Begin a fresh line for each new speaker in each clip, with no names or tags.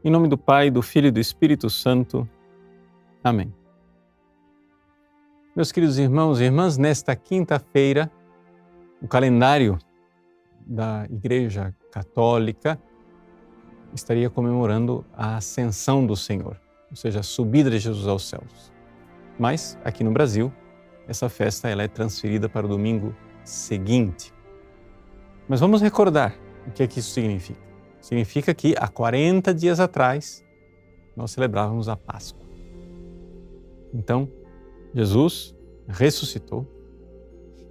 Em nome do Pai, do Filho e do Espírito Santo. Amém. Meus queridos irmãos e irmãs, nesta quinta-feira, o calendário da Igreja Católica estaria comemorando a Ascensão do Senhor, ou seja, a subida de Jesus aos céus. Mas, aqui no Brasil, essa festa ela é transferida para o domingo seguinte. Mas vamos recordar o que é que isso significa. Significa que há 40 dias atrás nós celebrávamos a Páscoa. Então, Jesus ressuscitou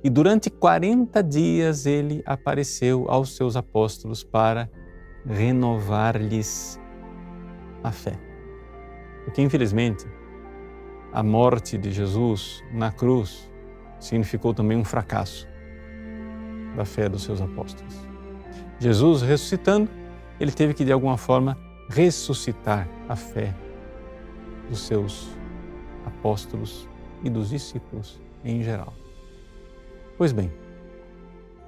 e durante 40 dias ele apareceu aos seus apóstolos para renovar-lhes a fé. Porque, infelizmente, a morte de Jesus na cruz significou também um fracasso da fé dos seus apóstolos. Jesus ressuscitando, ele teve que, de alguma forma, ressuscitar a fé dos seus apóstolos e dos discípulos em geral. Pois bem,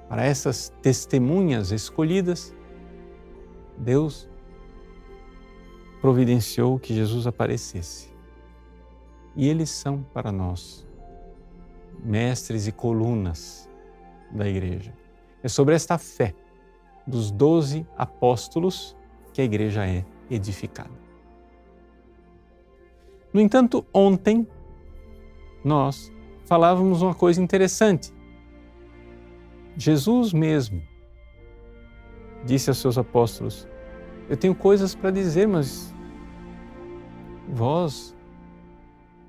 para essas testemunhas escolhidas, Deus providenciou que Jesus aparecesse. E eles são para nós mestres e colunas da Igreja. É sobre esta fé dos 12 apóstolos que a Igreja é edificada. No entanto, ontem nós falávamos uma coisa interessante. Jesus mesmo disse aos seus apóstolos: eu tenho coisas para dizer, mas vós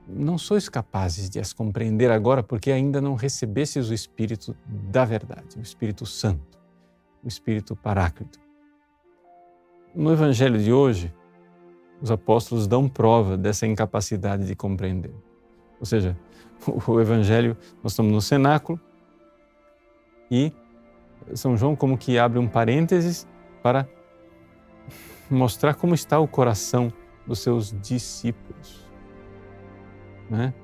não sois capazes de as compreender agora porque ainda não recebestes o Espírito da verdade, o Espírito Santo, o Espírito Paráclito. No Evangelho de hoje, os apóstolos dão prova dessa incapacidade de compreender. Ou seja, o Evangelho, nós estamos no cenáculo e São João como que abre um parênteses para mostrar como está o coração dos seus discípulos. Né?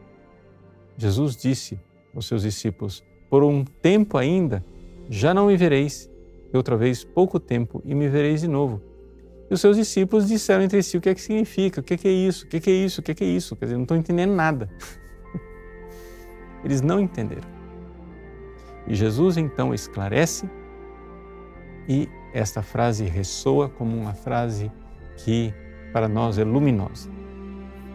Jesus disse aos seus discípulos: por um tempo ainda já não me vereis, e outra vez pouco tempo e me vereis de novo. E os seus discípulos disseram entre si: o que é que significa? O que é isso? O que é isso? O que é isso? Quer dizer, não estão entendendo nada. Eles não entenderam. E Jesus então esclarece e esta frase ressoa como uma frase que para nós é luminosa.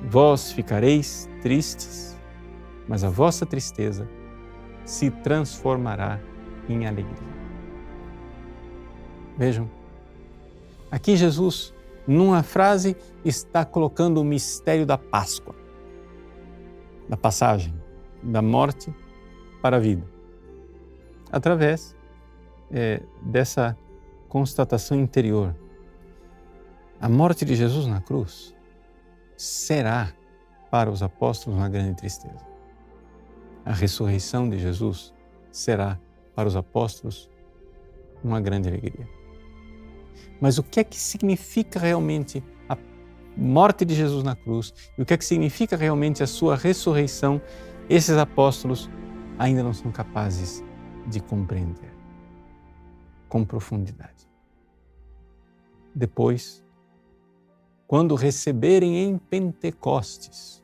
Vós ficareis tristes, mas a vossa tristeza se transformará em alegria. Vejam, aqui Jesus, numa frase, está colocando o mistério da Páscoa, da passagem da morte para a vida, através dessa constatação interior. A morte de Jesus na cruz será para os apóstolos uma grande tristeza. A ressurreição de Jesus será para os apóstolos uma grande alegria. Mas o que é que significa realmente a morte de Jesus na cruz e o que é que significa realmente a sua ressurreição? Esses apóstolos ainda não são capazes de compreender com profundidade. Depois, quando receberem em Pentecostes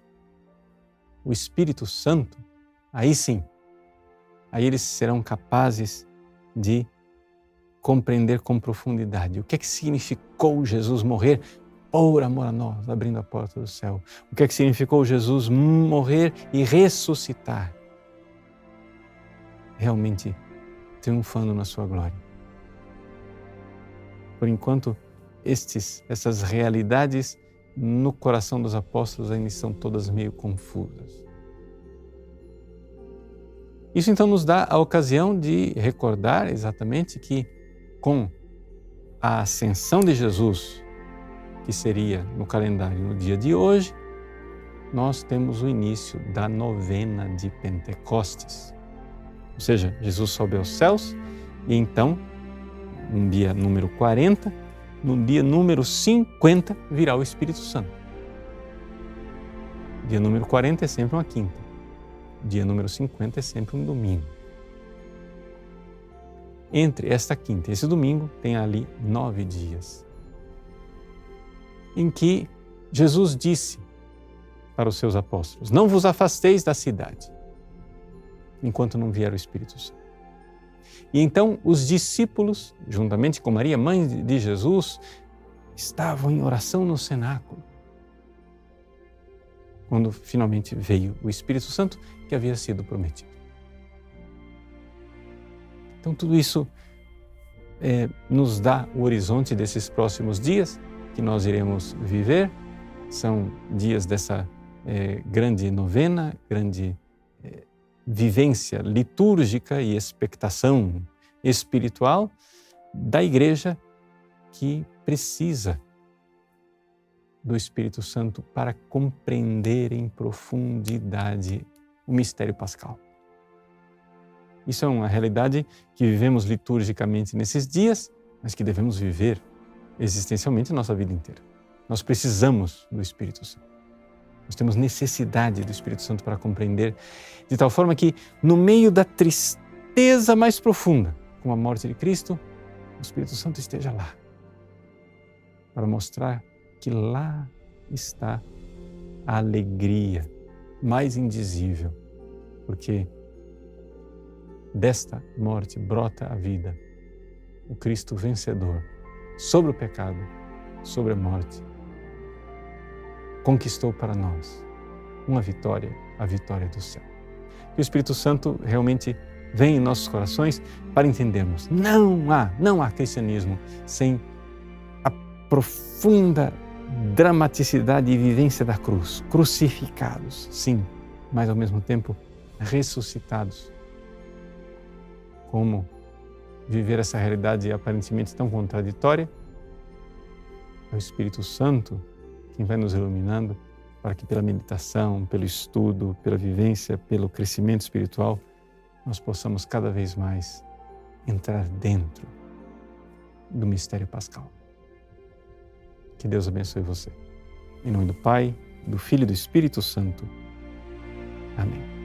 o Espírito Santo, aí sim, aí eles serão capazes de compreender com profundidade o que é que significou Jesus morrer por amor a nós, abrindo a porta do céu. O que é que significou Jesus morrer e ressuscitar, realmente triunfando na sua glória. Por enquanto, essas realidades no coração dos apóstolos ainda estão todas meio confusas. Isso então nos dá a ocasião de recordar exatamente que com a ascensão de Jesus, que seria no calendário no dia de hoje, nós temos o início da novena de Pentecostes. Ou seja, Jesus sobe aos céus e então, no dia número 40, no dia número 50, virá o Espírito Santo. Dia número 40 é sempre uma quinta. Dia número 50 é sempre um domingo. Entre esta quinta e esse domingo tem ali 9 dias. em que Jesus disse para os seus apóstolos: não vos afasteis da cidade, enquanto não vier o Espírito Santo. E então os discípulos, juntamente com Maria, mãe de Jesus, estavam em oração no cenáculo, quando finalmente veio o Espírito Santo que havia sido prometido. Então tudo isso nos dá o horizonte desses próximos dias que nós iremos viver. São dias dessa grande novena, grande vivência litúrgica e expectação espiritual da Igreja, que precisa do Espírito Santo para compreender em profundidade o mistério pascal. Isso é uma realidade que vivemos liturgicamente nesses dias, mas que devemos viver existencialmente a nossa vida inteira. Nós precisamos do Espírito Santo. Nós temos necessidade do Espírito Santo para compreender, de tal forma que, no meio da tristeza mais profunda, com a morte de Cristo, o Espírito Santo esteja lá, para mostrar que lá está a alegria mais indizível, porque desta morte brota a vida, o Cristo vencedor sobre o pecado, sobre a morte, conquistou para nós uma vitória, a vitória do céu. Que o Espírito Santo realmente venha em nossos corações para entendermos. Não há cristianismo sem a profunda dramaticidade e vivência da cruz. Crucificados, sim, mas ao mesmo tempo ressuscitados. Como viver essa realidade aparentemente tão contraditória? É o Espírito Santo quem vai nos iluminando para que pela meditação, pelo estudo, pela vivência, pelo crescimento espiritual, nós possamos cada vez mais entrar dentro do mistério pascal. Que Deus abençoe você. Em nome do Pai, do Filho e do Espírito Santo. Amém.